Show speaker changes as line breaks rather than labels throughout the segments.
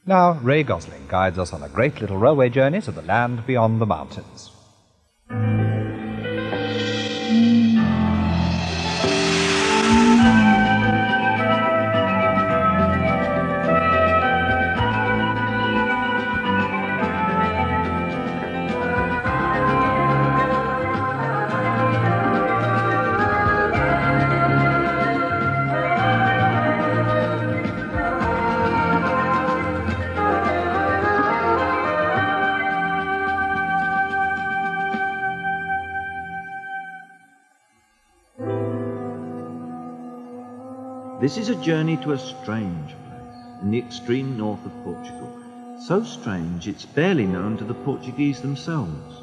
Now, Ray Gosling guides us on a great little railway journey to the land beyond the mountains.
This is a journey to a strange place in the extreme north of Portugal. So strange it's barely known to the Portuguese themselves.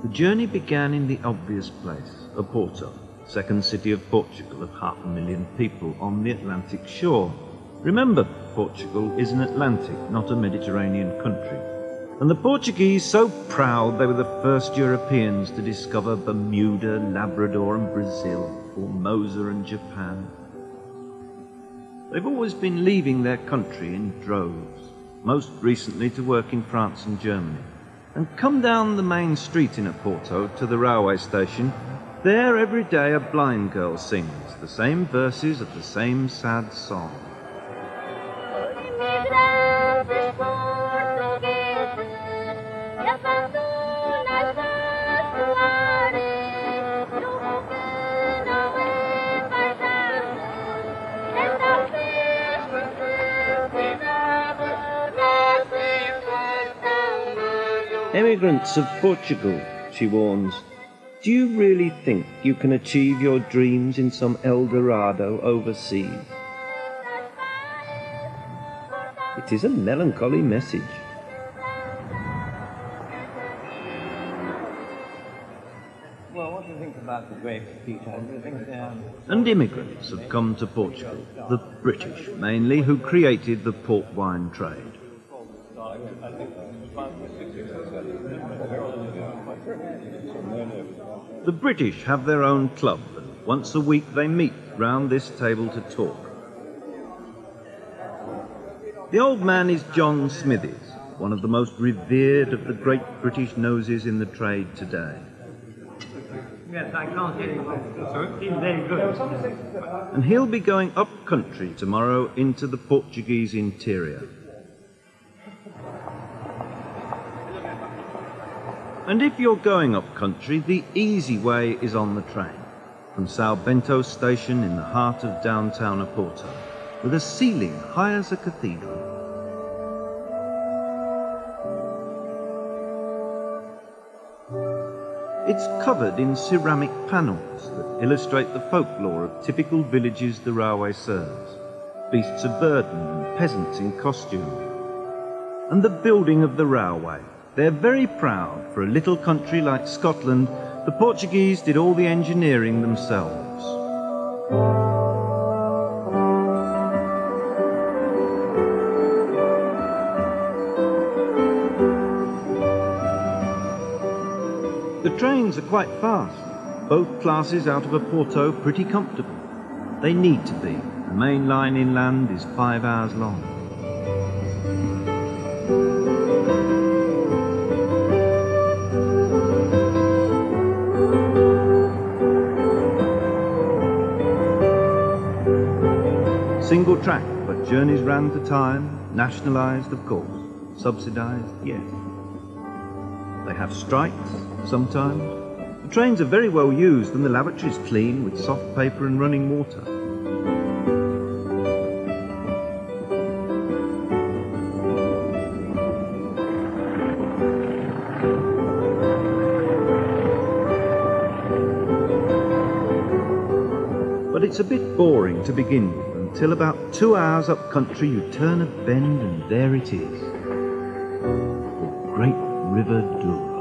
The journey began in the obvious place, Oporto, second city of Portugal of 500,000 people on the Atlantic shore. Remember, Portugal is an Atlantic, not a Mediterranean country. And the Portuguese so proud they were the first Europeans to discover Bermuda, Labrador and Brazil, Formosa and Japan. They've always been leaving their country in droves, most recently to work in France and Germany. And come down the main street in Oporto to the railway station. There every day a blind girl sings the same verses of the same sad song. Emigrants of Portugal, she warns, do you really think you can achieve your dreams in some El Dorado overseas? It is a melancholy message.
Well, what do you think about the grapes, Peter? Do you think
And immigrants have come to Portugal, the British mainly, who created the port wine trade. The British have their own club, and once a week they meet round this table to talk. The old man is John Smithies, one of the most revered of the great British noses in the trade today.
Yes, I can't get it. He's very good.
And he'll be going up country tomorrow into the Portuguese interior. And if you're going up country, the easy way is on the train, from São Bento station in the heart of downtown Oporto, with a ceiling high as a cathedral. It's covered in ceramic panels that illustrate the folklore of typical villages the railway serves, beasts of burden and peasants in costume. And the building of the railway. They're very proud. For a little country like Scotland, the Portuguese did all the engineering themselves. The trains are quite fast. Both classes out of Oporto pretty comfortable. They need to be. The main line inland is 5 hours long. Single track, but journeys ran to time, nationalised of course, subsidised, yes. They have strikes sometimes, The trains are very well used and the lavatories clean with soft paper and running water. But it's a bit boring to begin with. Until about 2 hours up country you turn a bend and there it is. The great River Douro.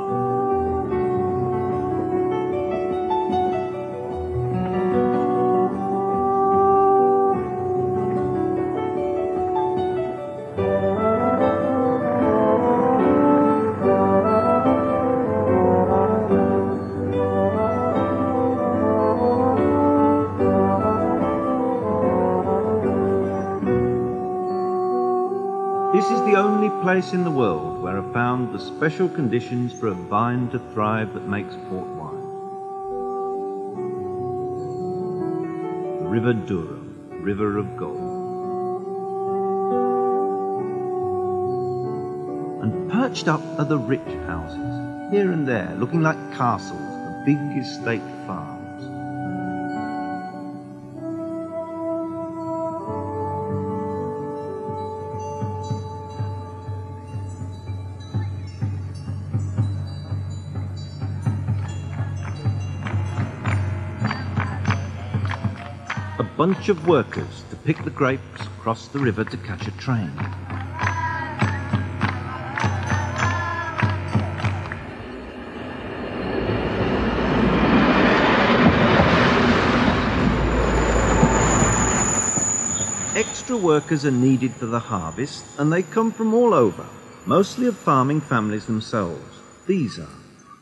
This is the only place in the world where are found the special conditions for a vine to thrive that makes port wine. The River Douro, River of Gold. And perched up are the rich houses, here and there, looking like castles of big estate farms. A bunch of workers to pick the grapes across the river to catch a train. Extra workers are needed for the harvest, and they come from all over, mostly of farming families themselves. These are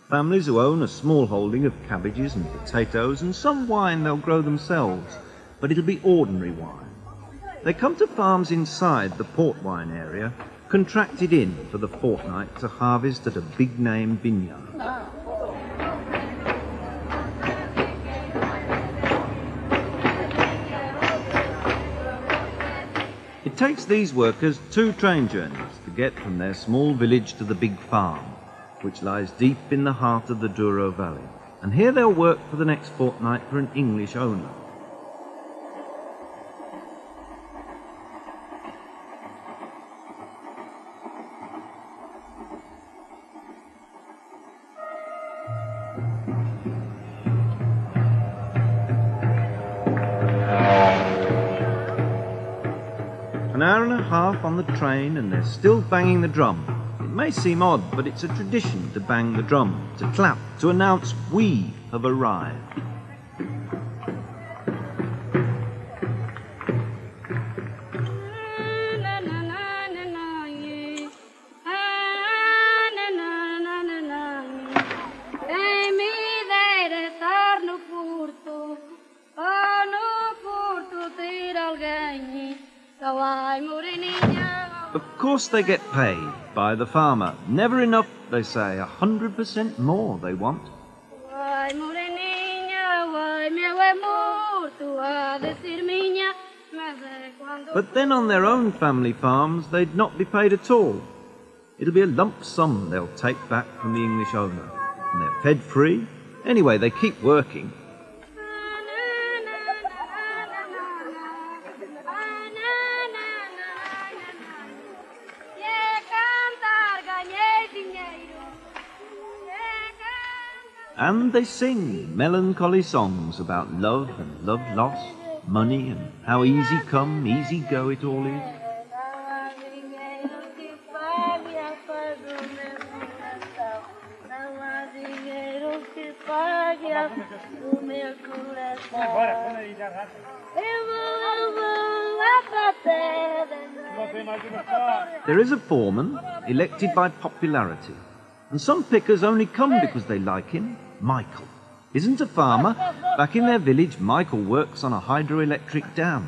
families who own a small holding of cabbages and potatoes, and some wine they'll grow themselves, but it'll be ordinary wine. They come to farms inside the port wine area, contracted in for the fortnight to harvest at a big-name vineyard. It takes these workers 2 train journeys to get from their small village to the big farm, which lies deep in the heart of the Douro Valley. And here they'll work for the next fortnight for an English owner. An hour and a half on the train and they're still banging the drum. It may seem odd, but it's a tradition to bang the drum, to clap, to announce we have arrived. Of course they get paid by the farmer. Never enough, they say. 100% more they want. But then on their own family farms, they'd not be paid at all. It'll be a lump sum they'll take back from the English owner. And they're fed free. Anyway, they keep working. And they sing melancholy songs about love and love lost, money and how easy come, easy go it all is. There is a foreman elected by popularity, and some pickers only come because they like him. Michael isn't a farmer. Back in their village, Michael works on a hydroelectric dam.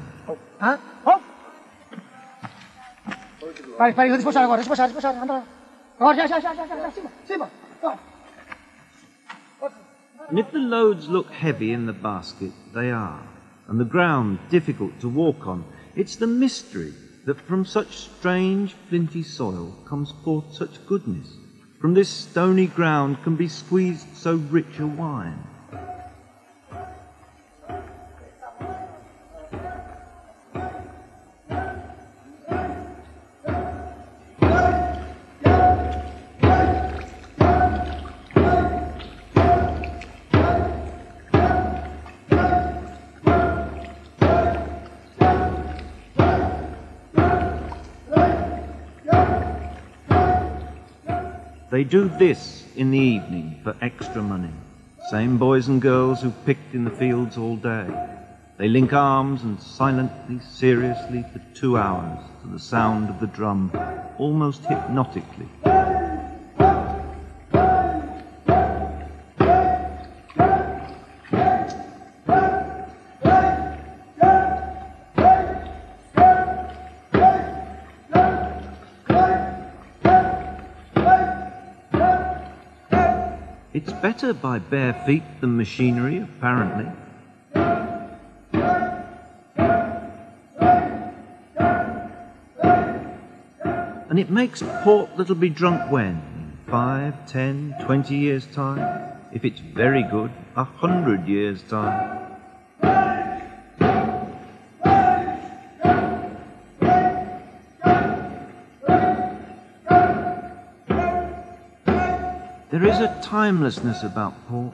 And if the loads look heavy in the basket, they are, and the ground difficult to walk on. It's the mystery that from such strange, flinty soil comes forth such goodness. From this stony ground can be squeezed so rich a wine. They do this in the evening for extra money. Same boys and girls who picked in the fields all day. They link arms and silently, seriously for 2 hours to the sound of the drum, almost hypnotically. It's better by bare feet than machinery, apparently. And it makes port that'll be drunk when? In 5, 10, 20 years' time? If it's very good, 100 years' time. There is a timelessness about port.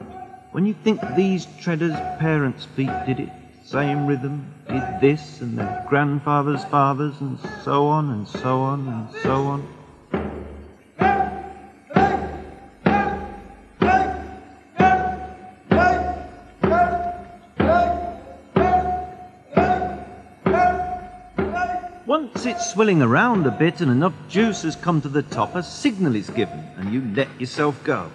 When you think these treaders' parents' feet did it, same rhythm, did this, and their grandfathers' fathers, and so on, and so on, and so on. Once it's swilling around a bit and enough juice has come to the top, a signal is given and you let yourself go.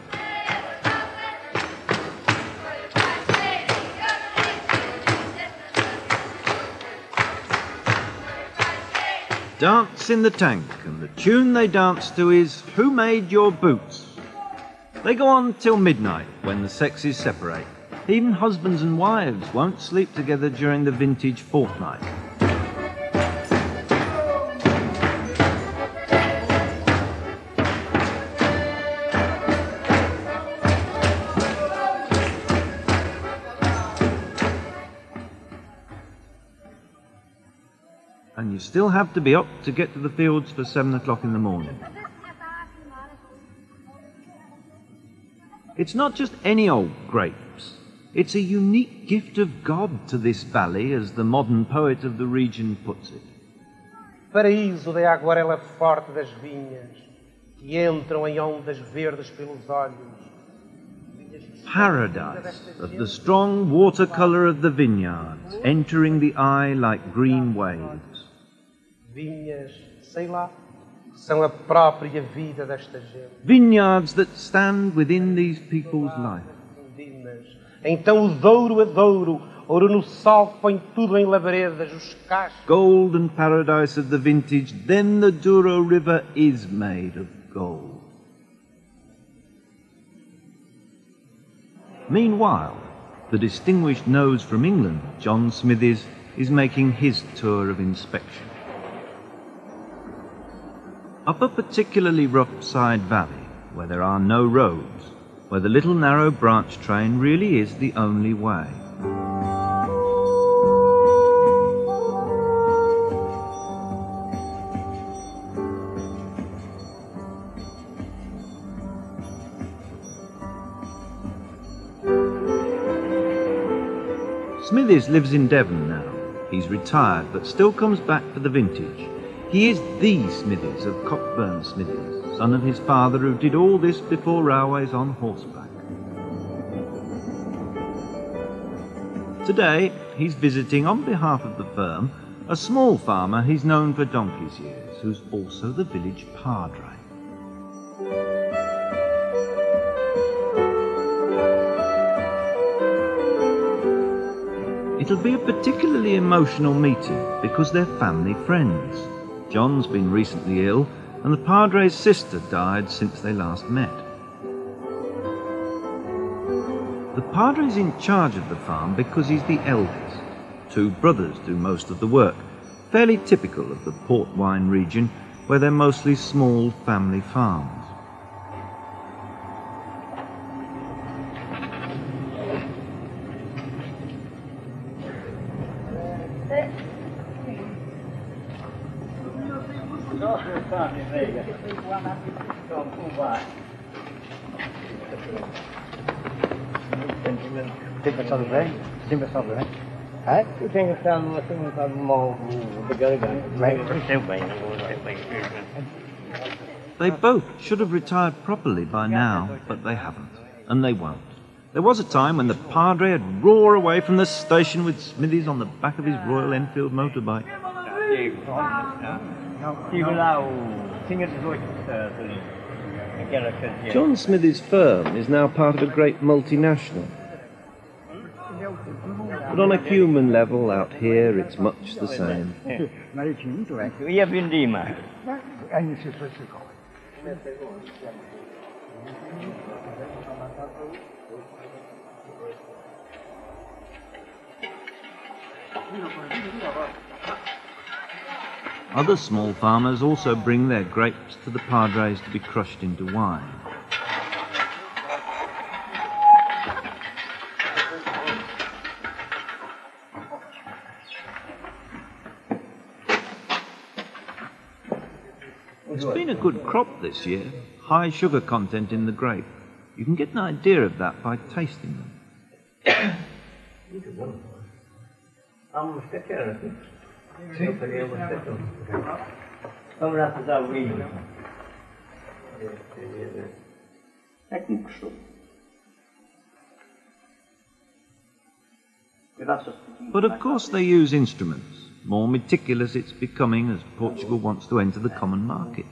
Dance in the tank, and the tune they dance to is Who Made Your Boots? They go on till midnight when the sexes separate. Even husbands and wives won't sleep together during the vintage fortnight. And you still have to be up to get to the fields for 7 o'clock in the morning. It's not just any old grapes. It's a unique gift of God to this valley, as the modern poet of the region puts it.
Paraíso da aguarela forte das vinhas, que entram em ondas verdes pelos olhos.
Paradise of the strong watercolour of the vineyards, entering the eye like green waves.
Vinhas, sei lá, são a própria vida desta gente.
Vineyards that stand within these people's life.
Então o Douro é Douro, ouro no sol que põe tudo em labaredas, os cachos.
Golden paradise of the vintage, then the Douro River is made of gold. Meanwhile, the distinguished nose from England, John Smithies, is making his tour of inspection. Up a particularly rough side valley, where there are no roads, where the little narrow branch train really is the only way. Smithies lives in Devon now. He's retired, but still comes back for the vintage. He is the Smithies of Cockburn Smithies, son of his father who did all this before railways on horseback. Today, he's visiting on behalf of the firm a small farmer he's known for donkey's years, who's also the village padre. It'll be a particularly emotional meeting because they're family friends. John's been recently ill, and the padre's sister died since they last met. The padre's in charge of the farm because he's the eldest. 2 brothers do most of the work, fairly typical of the port wine region, where they're mostly small family farms.
Sempre estado bem? Sempre estado bem? É? Eu tenho estado um bocado mal de garganta. Bem, estou bem, agora bem.
They both should have retired properly by now, but they haven't, and they won't. There was a time when the Padre would roar away from the station with Smithies on the back of his Royal Enfield motorbike. John Smithies' firm is now part of a great multinational. But on a human level, out here, it's much the same. Other small farmers also bring their grapes to the Padres to be crushed into wine. It's been a good crop this year, high sugar content in the grape. You can get an idea of that by tasting them. But of course they use instruments. More meticulous it's becoming as Portugal wants to enter the common market.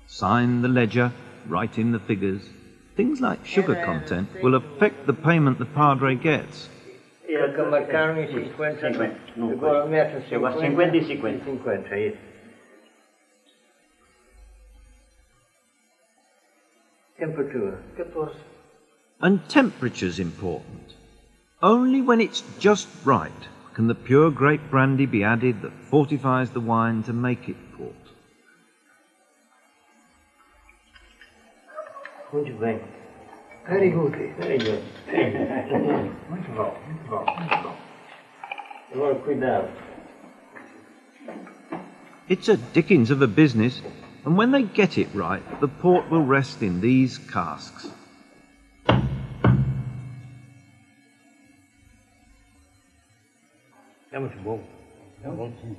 Sign the ledger, write in the figures. Things like sugar content will affect the payment the Padre gets. And temperature's important. Only when it's just right can the pure grape brandy be added that fortifies the wine to make it port.
Muito bem. Very good. Very good. Muito bom. Agora cuidado.
It's a dickens of a business, and when they get it right, the port will rest in these casks.
É muito bom. É bom sim.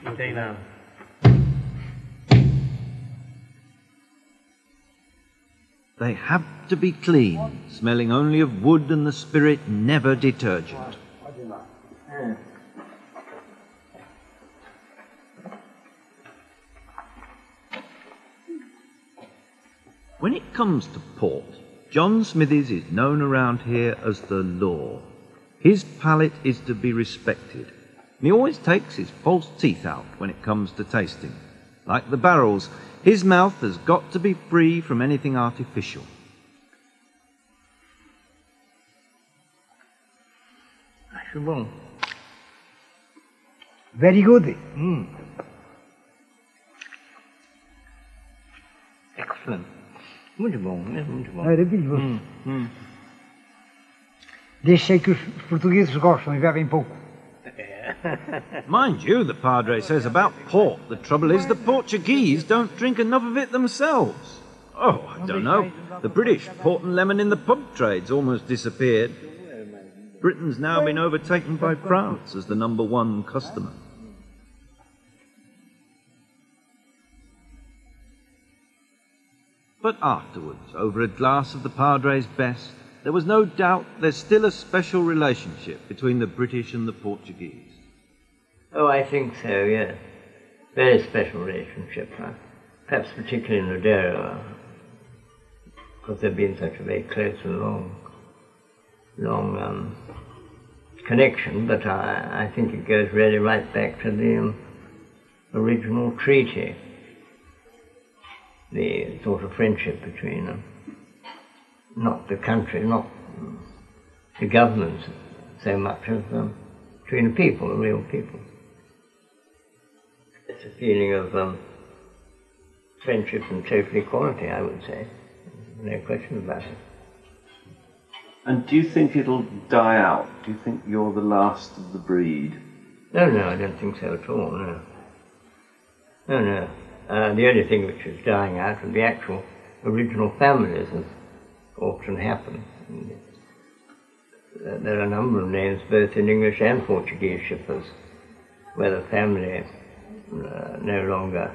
Não tem nada.
They have to be clean, smelling only of wood and the spirit, never detergent. When it comes to port, John Smithies is known around here as the law. His palate is to be respected, and he always takes his false teeth out when it comes to tasting. Like the barrels, his mouth has got to be free from anything artificial.
Acho bom.
Very good.
Excellent. Muito bom, mesmo muito bom.
Maravilhoso. Deixei que os portugueses gostam e bebem pouco.
Mind you, the Padre says about port, the trouble is the Portuguese don't drink enough of it themselves. Oh, I don't know. The British port and lemon in the pub trade's almost disappeared. Britain's now been overtaken by France as the #1 customer. But afterwards, over a glass of the Padre's best, there was no doubt there's still a special relationship between the British and the Portuguese.
Oh, I think so, yes. Very special relationship, perhaps particularly in Madeira, because they've been such a very close and long connection, but I think it goes really right back to the original treaty, the sort of friendship between not the country, not the governments so much as between the people, the real people. It's a feeling of friendship and total equality, I would say. No question about it.
And do you think it'll die out? Do you think you're the last of the breed?
No, I don't think so at all, no. No. The only thing which is dying out are the actual original families, as often happens. There are a number of names, both in English and Portuguese shippers, where the family no longer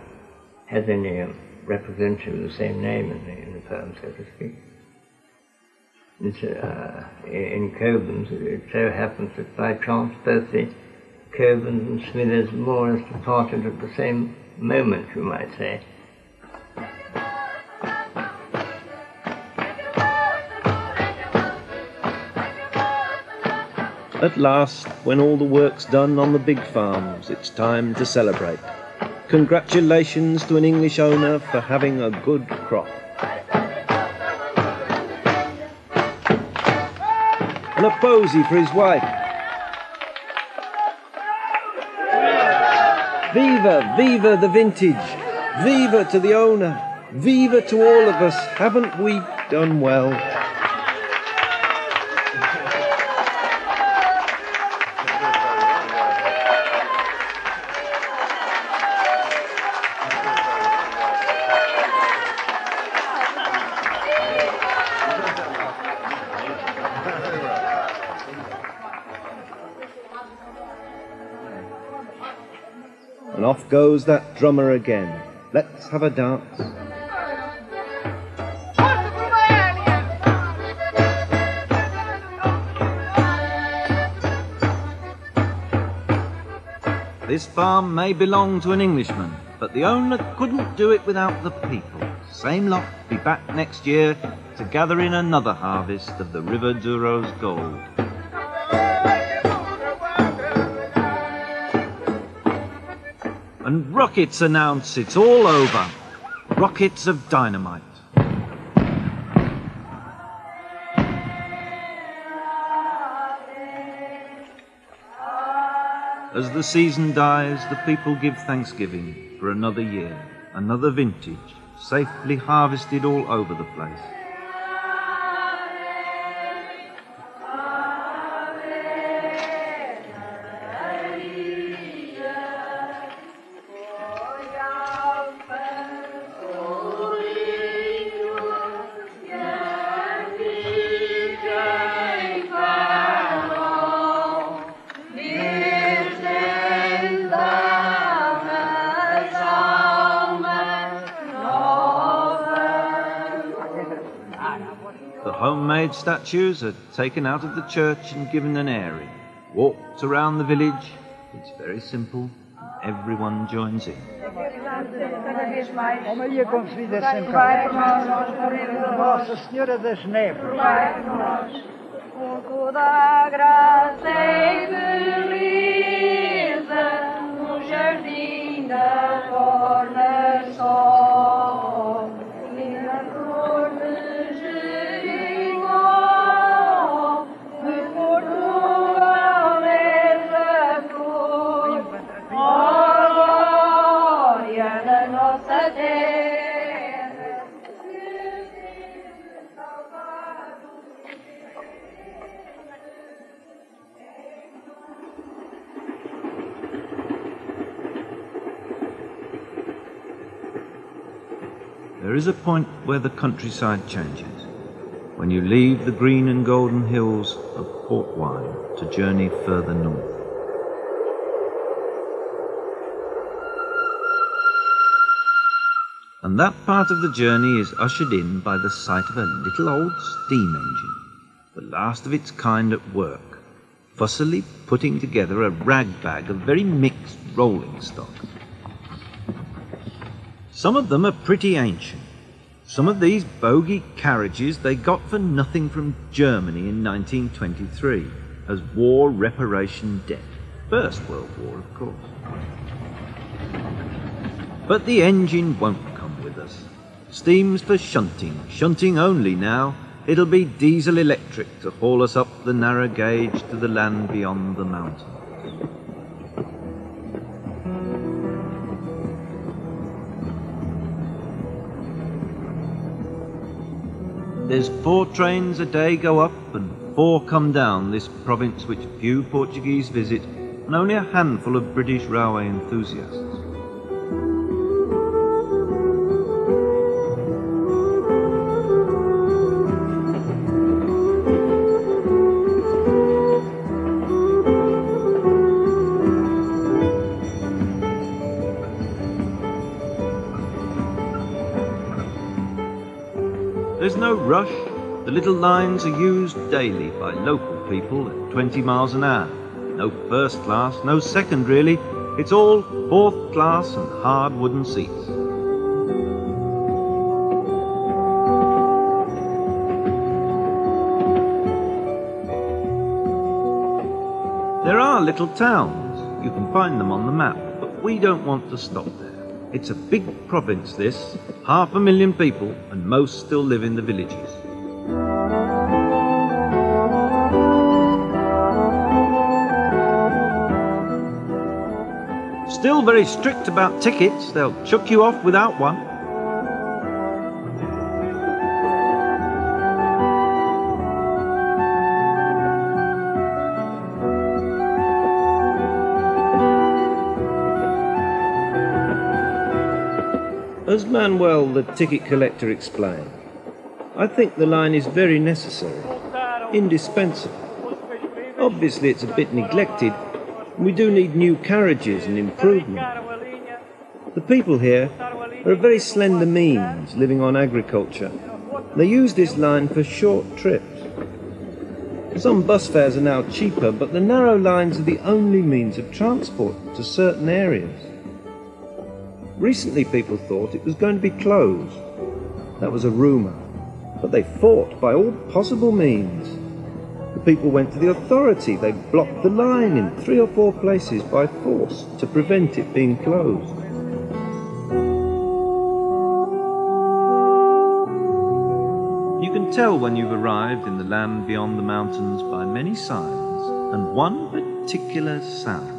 has any representative of the same name in the firm, so to speak. In Coburn's, it so happens that by chance both the Coburns and Smithers more or less departed at the same moment, you might say.
At last, when all the work's done on the big farms, it's time to celebrate. Congratulations to an English owner for having a good crop. And a posy for his wife. Viva, viva the vintage. Viva to the owner. Viva to all of us. Haven't we done well? And off goes that drummer again. Let's have a dance. This farm may belong to an Englishman, but the owner couldn't do it without the people. Same lot, be back next year to gather in another harvest of the River Douro's gold. And rockets announce it's all over. Rockets of dynamite. As the season dies, the people give thanksgiving for another year, another vintage, safely harvested all over the place. The homemade statues are taken out of the church and given an airing. Walked around the village. It's very simple. Everyone joins in.
A Maria Concebida sempre Nossa Senhora das Neves.
Pouco da graça e beleza no jardim da fornação e na cor de Jericó de Portugal essa flor, glória da nossa terra.
There is a point where the countryside changes, when you leave the green and golden hills of Port Wine to journey further north. And that part of the journey is ushered in by the sight of a little old steam engine, the last of its kind at work, fussily putting together a rag bag of very mixed rolling stock. Some of them are pretty ancient. Some of these bogey carriages they got for nothing from Germany in 1923 as war reparation debt. First World War, of course. But the engine won't come with us. Steam's for shunting. Shunting only now. It'll be diesel electric to haul us up the narrow gauge to the land beyond the mountain. There's 4 trains a day go up and before come down this province which few Portuguese visit and only a handful of British railway enthusiasts. There's no rush. The little lines are used daily by local people at 20 miles an hour. No first class, no second really. It's all fourth class and hard wooden seats. There are little towns. You can find them on the map, but we don't want to stop there. It's a big province this, 500,000 people, and most still live in the villages. Still very strict about tickets, they'll chuck you off without one. As Manuel, the ticket collector, explained, I think the line is very necessary, indispensable. Obviously it's a bit neglected, and we do need new carriages and improvement. The people here are of very slender means, living on agriculture. They use this line for short trips. Some bus fares are now cheaper, but the narrow lines are the only means of transport to certain areas. Recently people thought it was going to be closed. That was a rumour. But they fought by all possible means. The people went to the authority. They blocked the line in 3 or 4 places by force to prevent it being closed. You can tell when you've arrived in the land beyond the mountains by many signs, and one particular sound.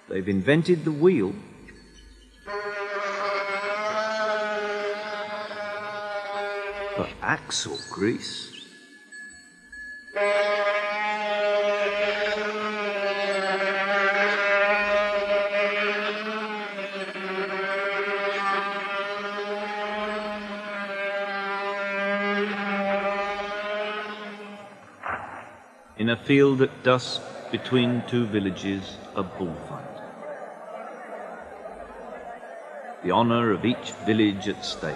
They've invented the wheel. For axle grease. In a field at dusk, between 2 villages, a bullfight. The honour of each village at stake.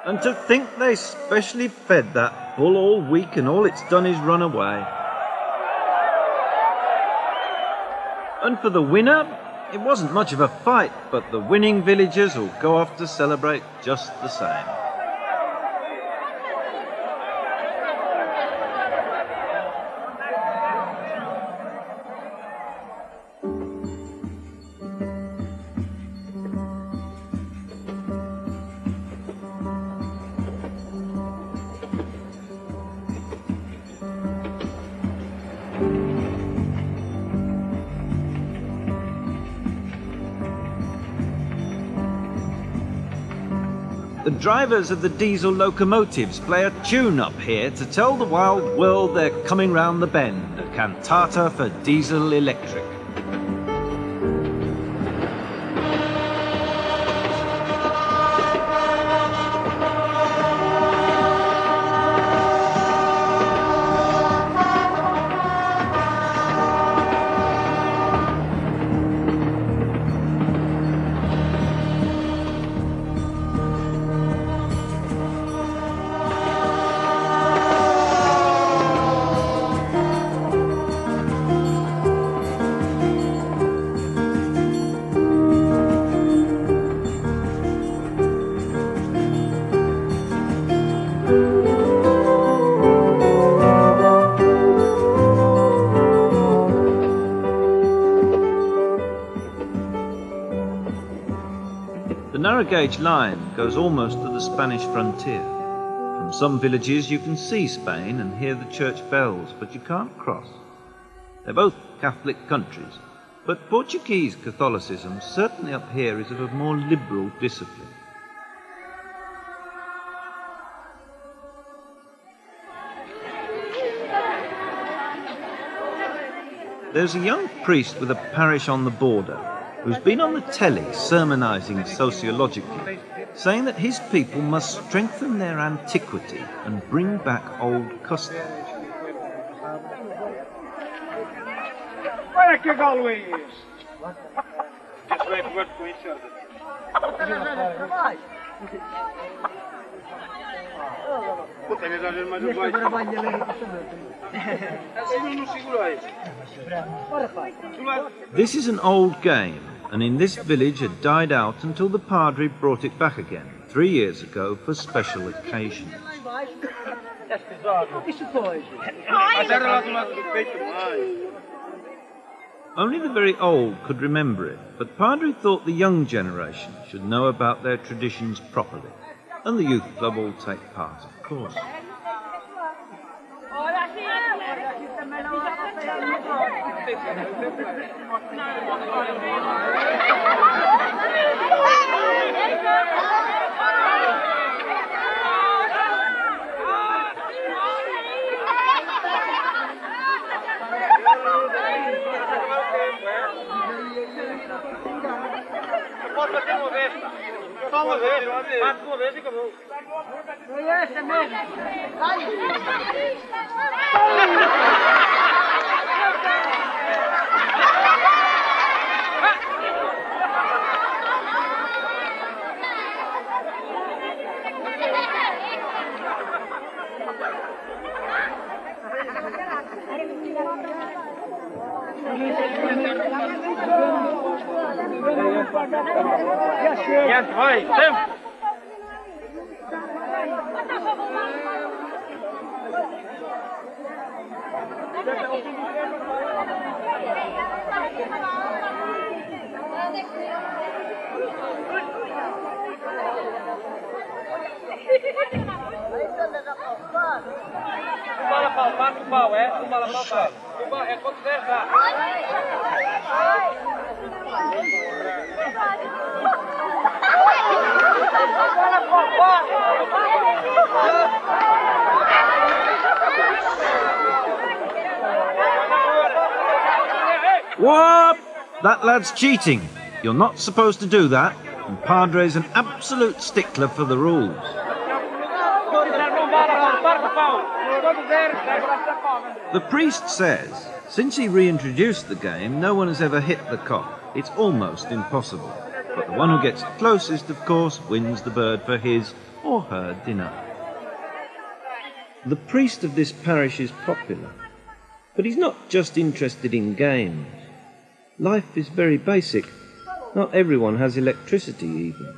And to think they specially fed that bull all week and all it's done is run away. And for the winner, it wasn't much of a fight, but the winning villagers will go off to celebrate just the same. The drivers of the diesel locomotives play a tune up here to tell the wild world they're coming round the bend, a cantata for diesel electric. narrow gauge line goes almost to the Spanish frontier. From some villages you can see Spain and hear the church bells, but you can't cross. They're both Catholic countries, but Portuguese Catholicism, certainly up here, is of a more liberal discipline. There's a young priest with a parish on the border who's been on the telly sermonising sociologically, saying that his people must strengthen their antiquity and bring back old customs.
Olha que galo é esse? Isso vai para com isso.
This is an old game, and in this village had died out until the padre brought it back again 3 years ago for special occasions. Only the very old could remember it, but Padre thought the young generation should know about their traditions properly, and the youth club all take part, of course.
Yes, vai, tempo. Bala palpar com pau, é? Bala palpar. É quanto der, tá?
What? That lad's cheating. You're not supposed to do that, and Padre's an absolute stickler for the rules. The priest says, since he reintroduced the game, no one has ever hit the cock. It's almost impossible. But the one who gets closest, of course, wins the bird for his or her dinner. The priest of this parish is popular, but he's not just interested in games. Life is very basic. Not everyone has electricity even.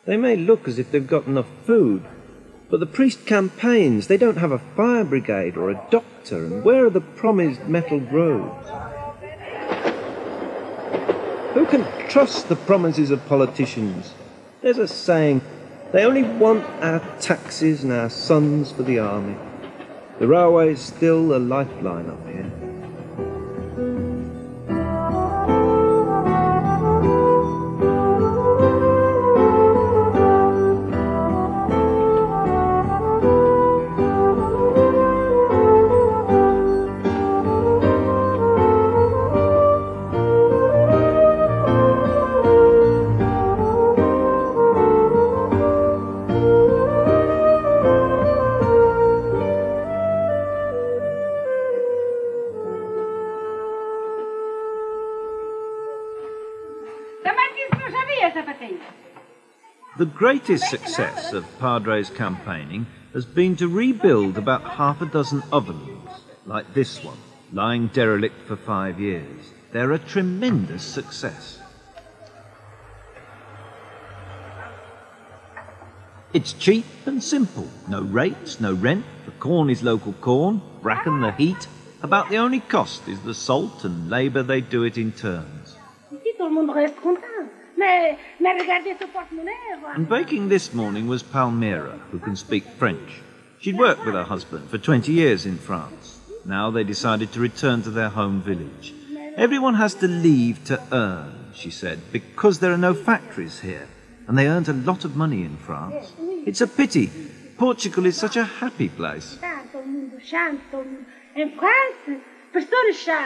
They may look as if they've got enough food, but the priest campaigns. They don't have a fire brigade or a doctor, and where are the promised metalled roads? Who can trust the promises of politicians? There's a saying, they only want our taxes and our sons for the army. The railway's still a lifeline up here. The greatest success of Padre's campaigning has been to rebuild about half a dozen ovens, like this one, lying derelict for 5 years. They're a tremendous success. It's cheap and simple. No rates, no rent. The corn is local corn. Bracken the heat. About the only cost is the salt and labour. They do it in turns.
Ici, tout le monde reste content.
And baking this morning was Palmyra, who can speak French. She'd worked with her husband for 20 years in France. Now they decided to return to their home village. Everyone has to leave to earn, she said, because there are no factories here, and they earned a lot of money in France. It's a pity. Portugal is such a happy place.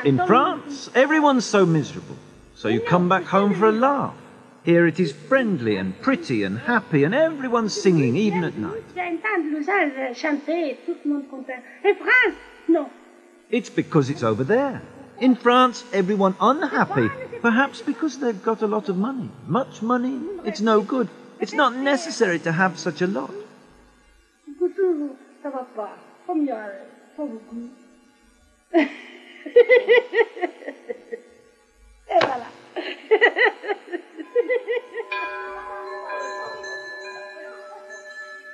In France, everyone's so miserable. So you come back home for a laugh. Here it is friendly and pretty and happy, and everyone's singing, even at night. It's because it's over there. In France, everyone unhappy, perhaps because they've got a lot of money. Much money, it's no good. It's not necessary to have such a lot.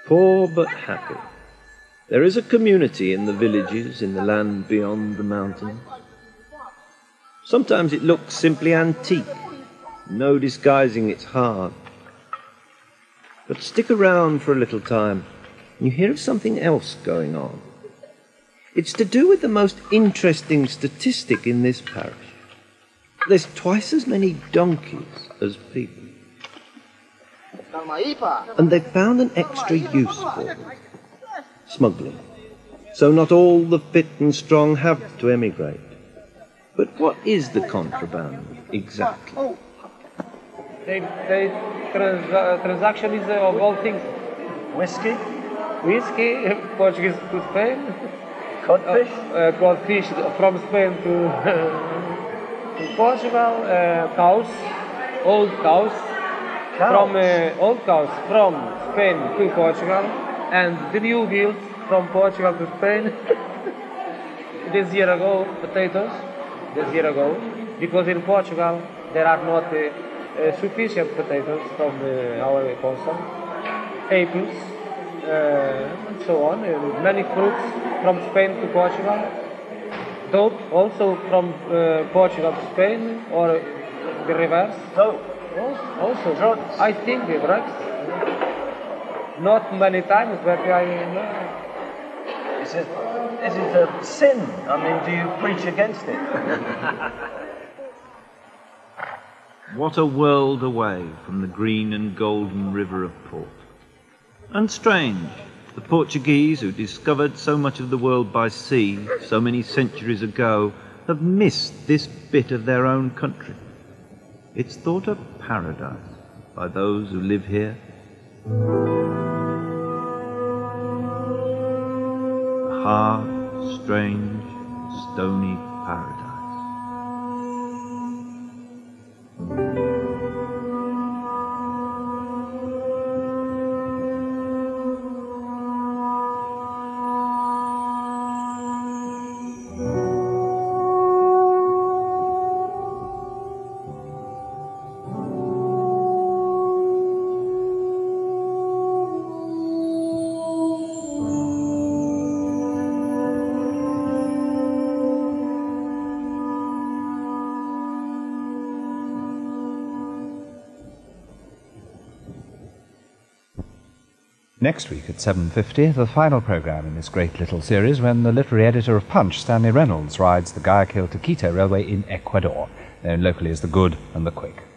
Poor but happy. There is a community in the villages in the land beyond the mountains. Sometimes it looks simply antique, no disguising its hard. But stick around for a little time, and you hear of something else going on. It's to do with the most interesting statistic in this parish. There's twice as many donkeys as people. And they've found an extra use for them. Smuggling. So not all the fit and strong have to emigrate. But what is the contraband exactly?
Transaction is of all things.
Whiskey,
Portuguese to Spain.
codfish,
Codfish from Spain to Portugal. Cows, old cows. Old cows from Spain to Portugal, and the new gills from Portugal to Spain. This year ago, potatoes. Because in Portugal there are not sufficient potatoes from our consumption. Apples, and so on. Many fruits from Spain to Portugal. Dope also from Portugal to Spain, or the reverse. Also, drugs. I think the drugs. Not many times, but I know.
Is it a sin? I mean, do you preach against it?
What a world away from the green and golden river of port. And strange, the Portuguese who discovered so much of the world by sea so many centuries ago have missed this bit of their own country. It's thought a paradise by those who live here. A hard, strange, stony paradise.
Next week at 7:50, the final programme in this great little series, when the literary editor of Punch, Stanley Reynolds, rides the Guayaquil to Quito railway in Ecuador, known locally as the Good and the Quick.